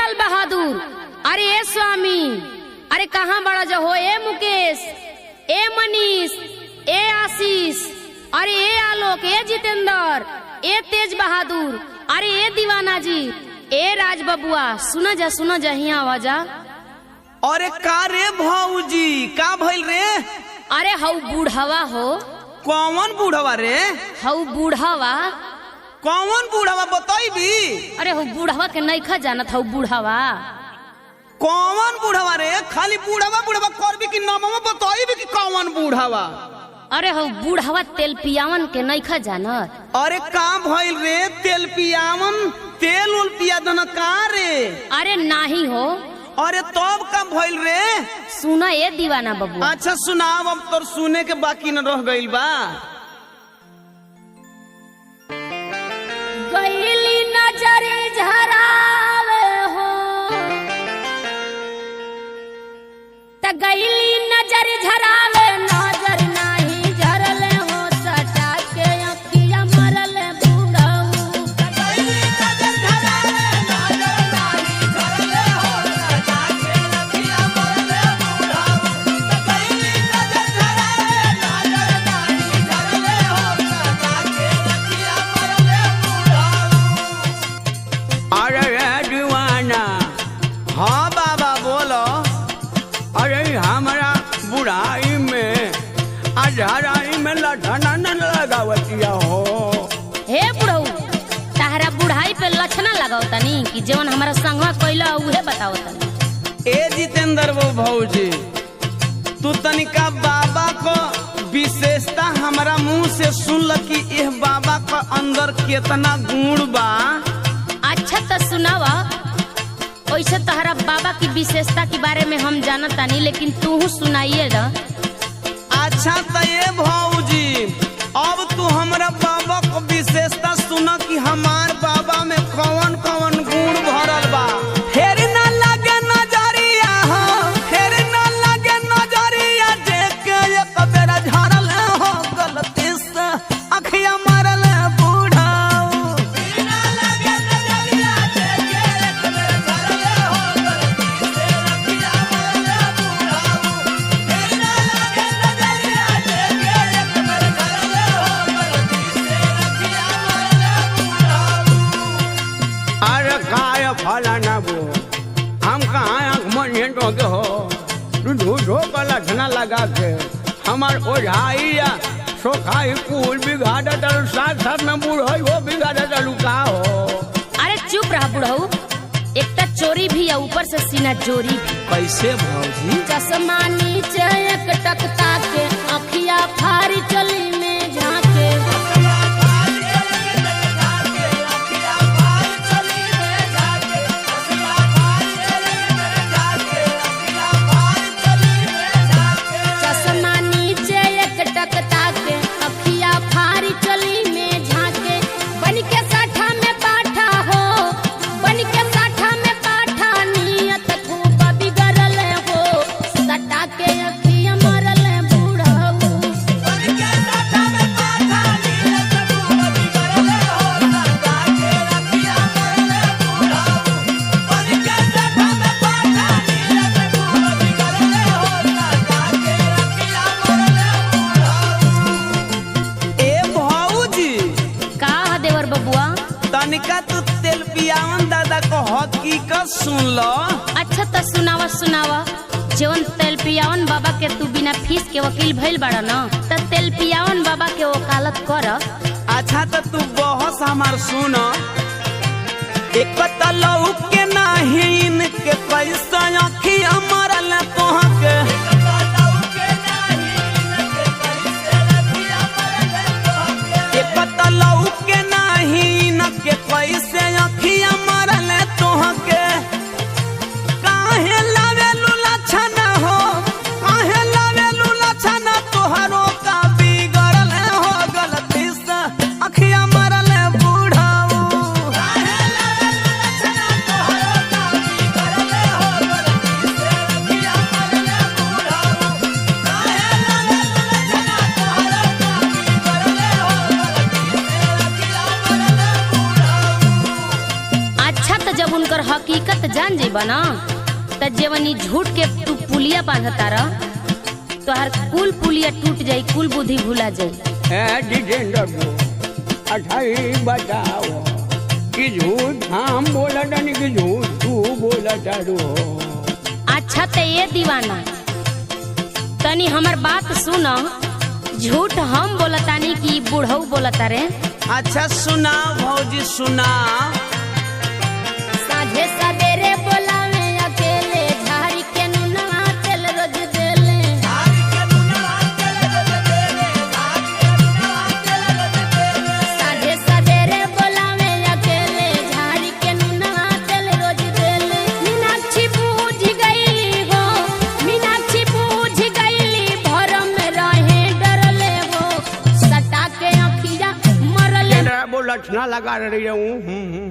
लाल बहादुर, अरे ए स्वामी, अरे कहाँ बड़ा जो हो? ए मुकेश, ए मनीष, ए आशीष, अरे ए आलोक, ए जितेंद्र, ए तेज बहादुर, अरे ए दीवाना जी, ए राज बबुआ, सुना जा हिया आवाजा। अरे का रे भौजी, का भइल रे? अरे हऊ बूढ़वा हो। कौन बूढ़वा रे? हऊ बूढ़वा। कौन बूढ़वा बताइबी? अरे हऊ बूढ़वा के नइखा जानत? हऊ बूढ़वा। कौन बूढ़वा रे? खाली बूढ़वा बूढ़वा करबी कि नामवा बताइबी कि कौन बूढ़वा? अरे हऊ बूढ़वा तेल पियावन के नइखा जानत? अरे का भइल रे? तेल पियावन, तेल उल पिया दन का रे? अरे नाही हो। अरे तब का भइल रे? सुना ए दीवाना बबुआ। अच्छा सुनाव, अब तोर सुने के बाकी न रह गइल बा। गईली नजर झरावे हो, त गईली नजर झरावे, नजर नाही झरले हो, सटा के अखिया मरले बूढ़ऊ। गईली नजर झरावे, नजर नाही झरले हो, सटा के अखिया मरले बूढ़ऊ। गईली नजर झरावे, नजर नाही झरले हो, सटा के अखिया मरले बूढ़ऊ। अरे दीवाना, हाँ बाबा बोलो। अरे हमारा बुढ़ाई में अजहराई में लठना न लगावतिया हो। हे बुढ़ऊ, ताहरा बुढ़ाई पे लक्षणा लगाओ तनी कि जवन हमारा संगवा कइला उहे बताओ तनी। ए जितेंद्र वो भौजी, तू तनिका बाबा को विशेषता हमारा मुंह से सुन ल कि यह बाबा का अंदर कितना गुण बा। अच्छा तो सुनावा। वैसे तहरा बाबा की विशेषता के बारे में हम जानत तानी, लेकिन तू सुनाइए ना। अच्छा तो ये भौजी, अब तू हमारा बाबा को विशेषता सुना कि हमार बाबा में कौन कौन गुण भरल बा। फेर ना लगे नजरिया हो, फेर ना लगे नजरिया, देख के एक बेरा झरल हो, गलती से अखिया मरल बूढ़ाऊ। फेर ना लगे नजरिया, देख के एक बेरा झरल हो, गलती से अखिया मरल बूढ़ाऊ। फेर ना लगे नजरिया, देख के एक बेरा झरल हो, गलती से अखिया मरल बूढ़ाऊ। अरे काय फलाना वो, हम कहाँ आँख मन हो गए हो? तू झूठो का लक्षणा लगा के हमार ओझाई या सोखाई कुल बिगाड़ा चलू, साथ साथ में बूढ़ाई हो बिगाड़ा चलू का हो? अरे चुप रहा बुढ़ऊ, एक तो चोरी भी है, ऊपर से सीना चोरी भी। कैसे भौजी? चश्मा नीचे एक टकता के, अखिया फारी चली में झाके। चश्मा नीचे एक टकता के, अखिया फारी चली में झाके। बन के साठा में पाठा हो, बन के साठा में पाठा, नियत खूब बिगड़ल हो, सटा के अखिया मरल बूढ़ऊ। बन के साठा में पाठा, नियत खूब बिगड़ल हो, सटा के अखिया मरल बूढ़ऊ। बन के साठा में पाठा, नियत खूब बिगड़ल हो, सटा के अखिया मरल बूढ़ऊ। ए भौजी, का देवर बबुआ? तनिका तू तेल पियावन दादा को हकीकत सुन लो। अच्छा तो सुनावा। जवन तेल पियावन बाबा के तू बिना फीस के वकील भइल बड़ा न, त तेल पियावन बाबा के वकालत कर। अच्छा तो तू बहस हमार सुन। एक तलऊ के नाही इनके पैसा अखिया मरल तोह के। एक तलऊ के नाही इनके पैसे अखिया मरल तोह के। काहे लावेलू लक्षण हो, काहे लावेलू लक्षण, तोहरो का बिगड़ल हो, गलती से अखिया मरल बूढ़ाऊ। काहे लावेलू लक्षण, तोहरो का बिगड़ल हो, गलती जब उनकर हकीकत जान जेबा ना त जेवनी झूठ के तू पुलिया बांधता रह तो हर कुल पुलिया टूट जाई, कुल बुद्धि भुला जाई। जितेंद्र को अच्छा ही बताओ कि झूठ हम बोला नहीं कि झूठ तू बोला चालू हो। अच्छा ते ये दीवाना तनी हमर बात सुन, झूठ हम बोलतानी कि बूढ़ऊ बोलता रे। अच्छा सुना भौजी सुना। साझे सवेरे बोलावे अकेले झाड़ी के नुनवा तेल रोज देले। साझे सवेरे बोलावे अकेले झाड़ी के नुनवा तेल रोज देले। मीनाक्षी बूझ गईली हो, मीनाक्षी बूझ गईली भरम रहे डरले हो, सटा के अखिया मरले। बोला लगा रही हूँ